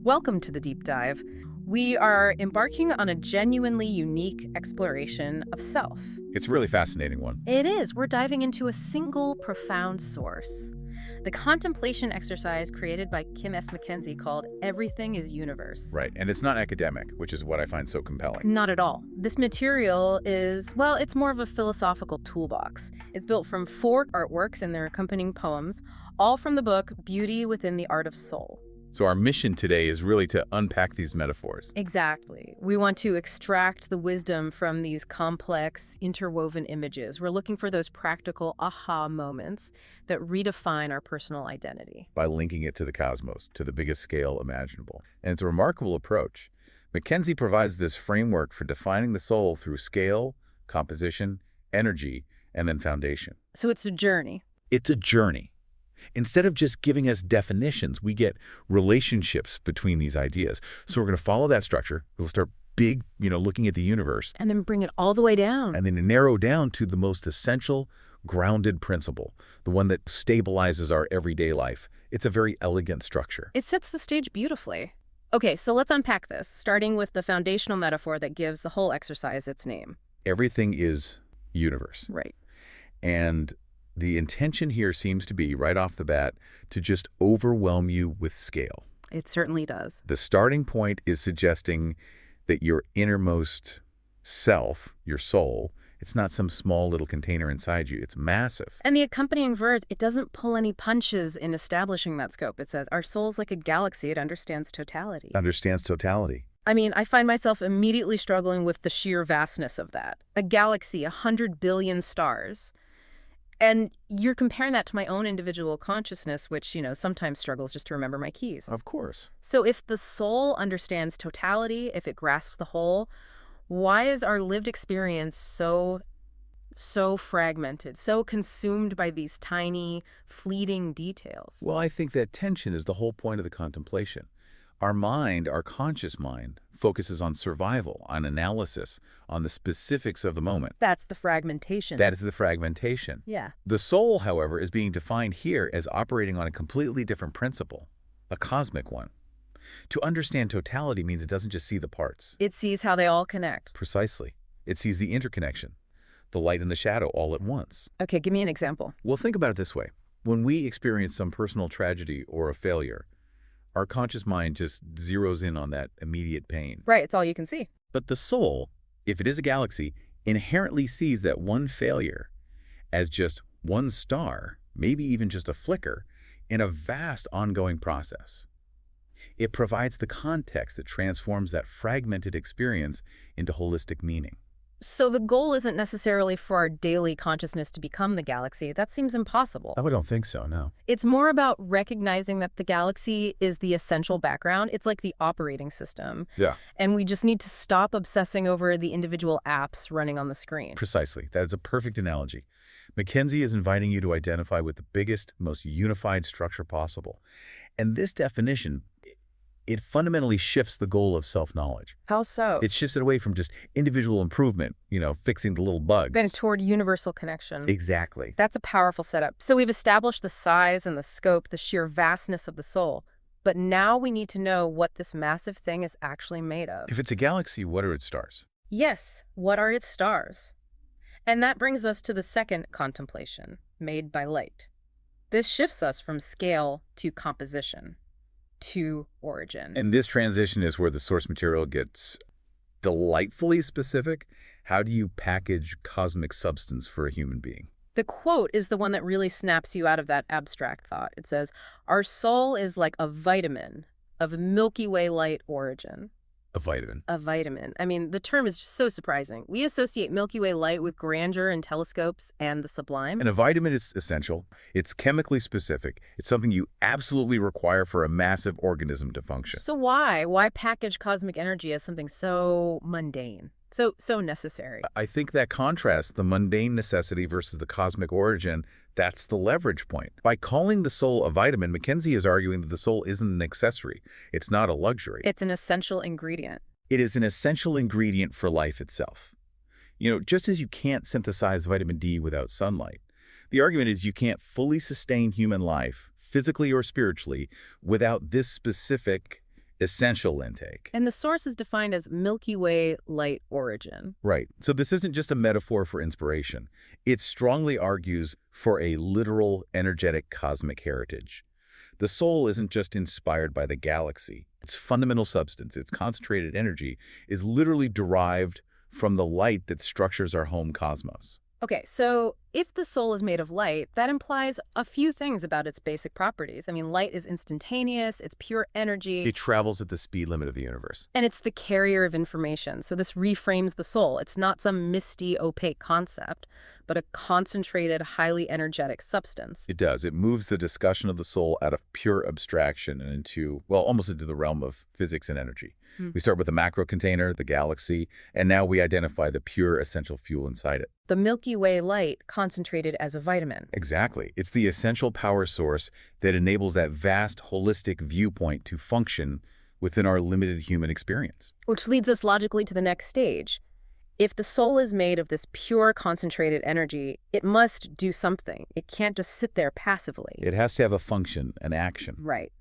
Welcome to the deep dive. We are embarking on a genuinely unique exploration of self. It's a really fascinating one. It is. We're diving into a single profound source. The contemplation exercise created by Kim S. MacKenzie called Everything is Universe. Right, and it's not academic, which is what I find so compelling. Not at all. This material is, well, it's more of a philosophical toolbox. It's built from 4 artworks and their accompanying poems, all from the book Beauty Within the Art of Soul. So our mission today is really to unpack these metaphors. Exactly. We want to extract the wisdom from these complex, interwoven images. We're looking for those practical aha moments that redefine our personal identity. By linking it to the cosmos, to the biggest scale imaginable. And it's a remarkable approach. MacKenzie provides this framework for defining the soul through scale, composition, energy, and then foundation. So it's a journey. It's a journey. Instead of just giving us definitions, we get relationships between these ideas. So we're going to follow that structure. We'll start big, looking at the universe. And then bring it all the way down. And then narrow down to the most essential, grounded principle, the one that stabilizes our everyday life. It's a very elegant structure. It sets the stage beautifully. Okay, so let's unpack this, starting with the foundational metaphor that gives the whole exercise its name. Everything is universe. Right. And the intention here seems to be, right off the bat, to just overwhelm you with scale. It certainly does. The starting point is suggesting that your innermost self, your soul, it's not some small little container inside you. It's massive. And the accompanying verse, it doesn't pull any punches in establishing that scope. It says, our soul's like a galaxy. It understands totality. Understands totality. I mean, I find myself immediately struggling with the sheer vastness of that. A galaxy, 100 billion stars. And you're comparing that to my own individual consciousness, which, sometimes struggles just to remember my keys. Of course. So if the soul understands totality, if it grasps the whole, why is our lived experience so fragmented, so consumed by these tiny, fleeting details? Well, I think that tension is the whole point of the contemplation. Our mind, our conscious mind, focuses on survival, on analysis, on the specifics of the moment. That's the fragmentation. That is the fragmentation. Yeah. The soul, however, is being defined here as operating on a completely different principle, a cosmic one. To understand totality means it doesn't just see the parts. It sees how they all connect. Precisely. It sees the interconnection, the light and the shadow all at once. Okay, give me an example. Well, think about it this way. When we experience some personal tragedy or a failure, our conscious mind just zeroes in on that immediate pain. Right, it's all you can see. But the soul, if it is a galaxy, inherently sees that one failure as just one star, maybe even just a flicker, in a vast ongoing process. It provides the context that transforms that fragmented experience into holistic meaning. So the goal isn't necessarily for our daily consciousness to become the galaxy. That seems impossible. I don't think so, no. It's more about recognizing that the galaxy is the essential background. It's like the operating system. Yeah. And we just need to stop obsessing over the individual apps running on the screen. Precisely. That is a perfect analogy. MacKenzie is inviting you to identify with the biggest, most unified structure possible. And this definition, it fundamentally shifts the goal of self-knowledge. How so? It shifts it away from just individual improvement, fixing the little bugs. Then toward universal connection. Exactly. That's a powerful setup. So we've established the size and the scope, the sheer vastness of the soul. But now we need to know what this massive thing is actually made of. If it's a galaxy, what are its stars? Yes, what are its stars? And that brings us to the second contemplation, made by light. This shifts us from scale to composition, to origin. And this transition is where the source material gets delightfully specific. How do you package cosmic substance for a human being? The quote is the one that really snaps you out of that abstract thought. It says, our soul is like a vitamin of Milky Way light origin. A vitamin. A vitamin. I mean, the term is just so surprising. We associate Milky Way light with grandeur and telescopes and the sublime. And a vitamin is essential. It's chemically specific. It's something you absolutely require for a massive organism to function. So why? Why package cosmic energy as something so mundane? So necessary? I think that contrast, the mundane necessity versus the cosmic origin, that's the leverage point. By calling the soul a vitamin, MacKenzie is arguing that the soul isn't an accessory. It's not a luxury. It's an essential ingredient. It is an essential ingredient for life itself. Just as you can't synthesize vitamin D without sunlight, the argument is you can't fully sustain human life, physically or spiritually, without this specific essential intake. And the source is defined as Milky Way light origin. Right. So this isn't just a metaphor for inspiration. It strongly argues for a literal, energetic cosmic heritage. The soul isn't just inspired by the galaxy. Its fundamental substance, its concentrated energy, is literally derived from the light that structures our home cosmos. Okay, so if the soul is made of light, that implies a few things about its basic properties. I mean, light is instantaneous, it's pure energy, It travels at the speed limit of the universe. and it's the carrier of information. So this reframes the soul. It's not some misty, opaque concept, but a concentrated, highly energetic substance. It does. It moves the discussion of the soul out of pure abstraction and into, well, almost into the realm of physics and energy. Hmm. We start with the macro container, the galaxy, and now we identify the pure essential fuel inside it. The Milky Way light concentrated as a vitamin. Exactly. It's the essential power source that enables that vast, holistic viewpoint to function within our limited human experience. Which leads us logically to the next stage. If the soul is made of this pure concentrated energy, it must do something. It can't just sit there passively. It has to have a function, an action. Right.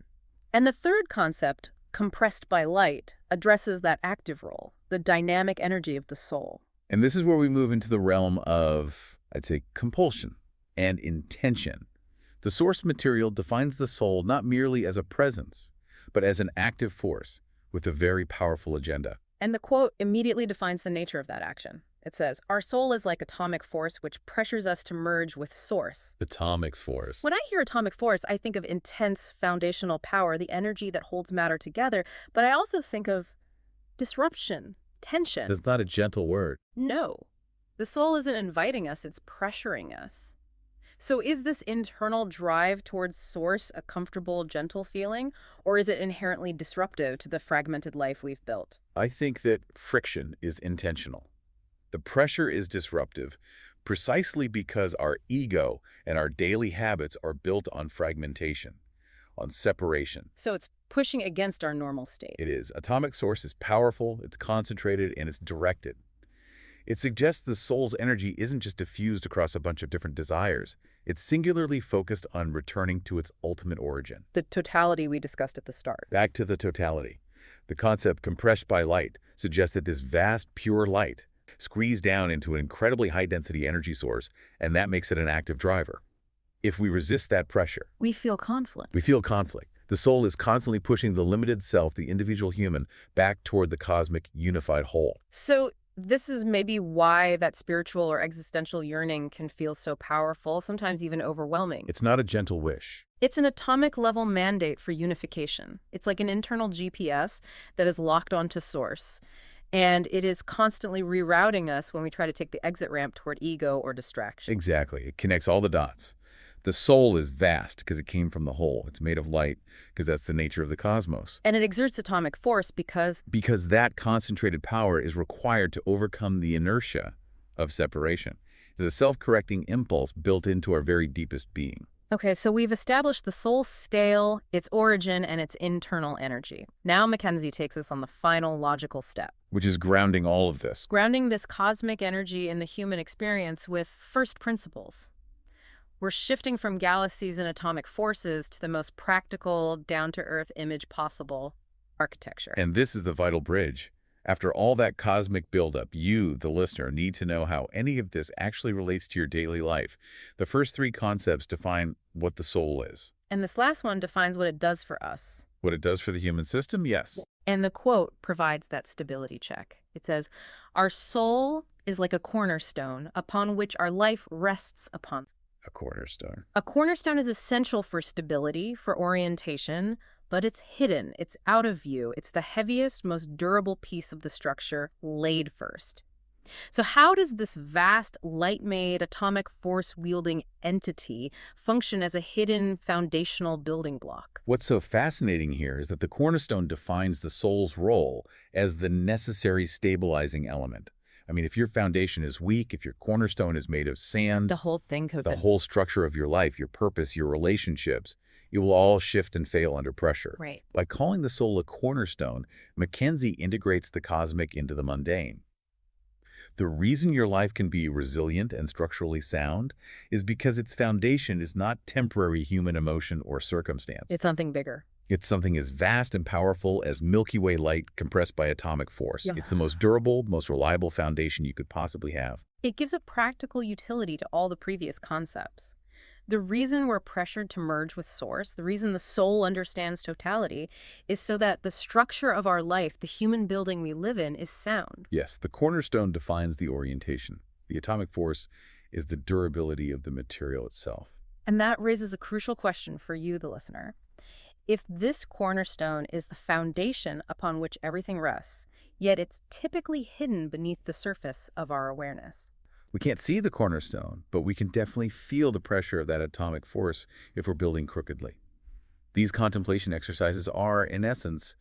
And the third concept, compressed by light, addresses that active role, the dynamic energy of the soul. And this is where we move into the realm of, I'd say, compulsion and intention. The source material defines the soul not merely as a presence, but as an active force with a very powerful agenda. And the quote immediately defines the nature of that action. It says, "Our soul is like atomic force which pressures us to merge with source." Atomic force. When I hear atomic force, I think of intense foundational power, the energy that holds matter together, but I also think of disruption, tension. That's not a gentle word. No. The soul isn't inviting us, it's pressuring us. So is this internal drive towards source a comfortable, gentle feeling, or is it inherently disruptive to the fragmented life we've built? I think that friction is intentional. The pressure is disruptive precisely because our ego and our daily habits are built on fragmentation, on separation. So it's pushing against our normal state. It is. Atomic source is powerful, it's concentrated, and it's directed. It suggests the soul's energy isn't just diffused across a bunch of different desires. It's singularly focused on returning to its ultimate origin. The totality we discussed at the start. Back to the totality. The concept compressed by light suggests that this vast, pure light squeezed down into an incredibly high-density energy source, and that makes it an active driver. If we resist that pressure, We feel conflict. we feel conflict. The soul is constantly pushing the limited self, the individual human, back toward the cosmic, unified whole. So this is maybe why that spiritual or existential yearning can feel so powerful, sometimes even overwhelming. It's not a gentle wish. It's an atomic level mandate for unification. It's like an internal GPS that is locked onto source. And it is constantly rerouting us when we try to take the exit ramp toward ego or distraction. Exactly. It connects all the dots. The soul is vast because it came from the whole. It's made of light because that's the nature of the cosmos. And it exerts atomic force because Because that concentrated power is required to overcome the inertia of separation. It's a self-correcting impulse built into our very deepest being. okay, so we've established the soul's scale, its origin, and its internal energy. Now MacKenzie takes us on the final logical step, Which is grounding all of this. grounding this cosmic energy in the human experience with first principles. We're shifting from galaxies and atomic forces to the most practical, down-to-earth image possible, architecture. And this is the vital bridge. After all that cosmic buildup, you, the listener, need to know how any of this actually relates to your daily life. The first three concepts define what the soul is. And this last one defines what it does for us. What it does for the human system? Yes. And the quote provides that stability check. It says, "Our soul is like a cornerstone upon which our life rests upon." A cornerstone. A cornerstone is essential for stability, for orientation, but it's hidden, it's out of view. It's the heaviest, most durable piece of the structure laid first. So how does this vast, light-made, atomic force-wielding entity function as a hidden foundational building block? What's so fascinating here is that the cornerstone defines the soul's role as the necessary stabilizing element. I mean, if your foundation is weak, if your cornerstone is made of sand, The whole thing could the whole structure of your life, your purpose, your relationships, it will all shift and fail under pressure. Right. By calling the soul a cornerstone, MacKenzie integrates the cosmic into the mundane. The reason your life can be resilient and structurally sound is because its foundation is not temporary human emotion or circumstance. It's something bigger. It's something as vast and powerful as Milky Way light compressed by atomic force. Yeah. It's the most durable, most reliable foundation you could possibly have. It gives a practical utility to all the previous concepts. The reason we're pressured to merge with Source, the reason the soul understands totality, is so that the structure of our life, the human building we live in, is sound. Yes, the cornerstone defines the orientation. The atomic force is the durability of the material itself. And that raises a crucial question for you, the listener. If this cornerstone is the foundation upon which everything rests, yet it's typically hidden beneath the surface of our awareness. We can't see the cornerstone, but we can definitely feel the pressure of that atomic force if we're building crookedly. These contemplation exercises are, in essence,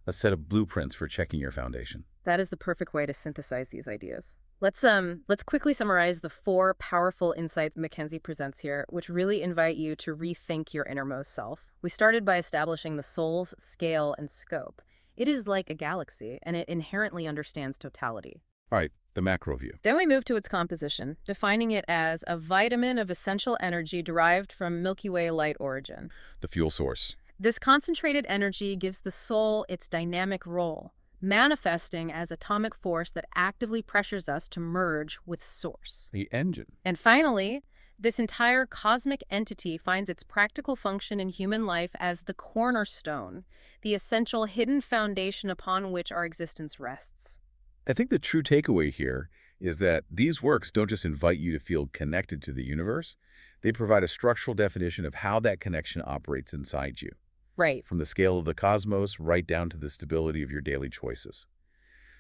a set of blueprints for checking your foundation. That is the perfect way to synthesize these ideas. Let's quickly summarize the 4 powerful insights MacKenzie presents here, which really invite you to rethink your innermost self. We started by establishing the soul's scale and scope. It is like a galaxy, and it inherently understands totality. All right, the macro view. Then we move to its composition, defining it as a vitamin of essential energy derived from Milky Way light origin. The fuel source. This concentrated energy gives the soul its dynamic role, manifesting as atomic force that actively pressures us to merge with Source. The engine. And finally, this entire cosmic entity finds its practical function in human life as the cornerstone, the essential hidden foundation upon which our existence rests. I think the true takeaway here is that these works don't just invite you to feel connected to the universe, they provide a structural definition of how that connection operates inside you, Right. from the scale of the cosmos right down to the stability of your daily choices.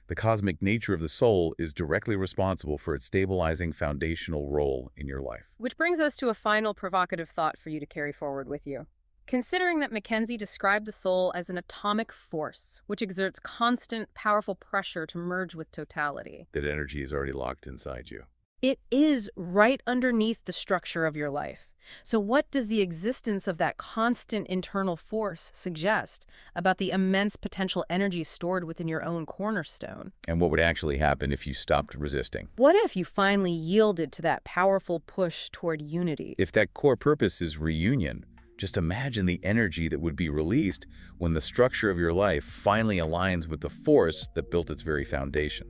The cosmic nature of the soul is directly responsible for its stabilizing foundational role in your life. Which brings us to a final provocative thought for you to carry forward with you. Considering that MacKenzie described the soul as an atomic force, which exerts constant, powerful pressure to merge with totality, That energy is already locked inside you. it is right underneath the structure of your life. So what does the existence of that constant internal force suggest about the immense potential energy stored within your own cornerstone? And what would actually happen if you stopped resisting? What if you finally yielded to that powerful push toward unity? If that core purpose is reunion, just imagine the energy that would be released when the structure of your life finally aligns with the force that built its very foundation.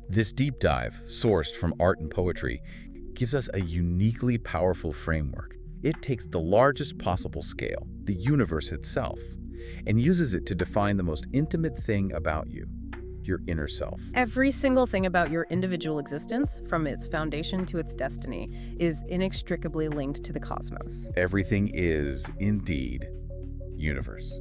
This deep dive, sourced from art and poetry, gives us a uniquely powerful framework. It takes the largest possible scale, the universe itself, and uses it to define the most intimate thing about you, your inner self. Every single thing about your individual existence, from its foundation to its destiny, is inextricably linked to the cosmos. Everything is, indeed, universe.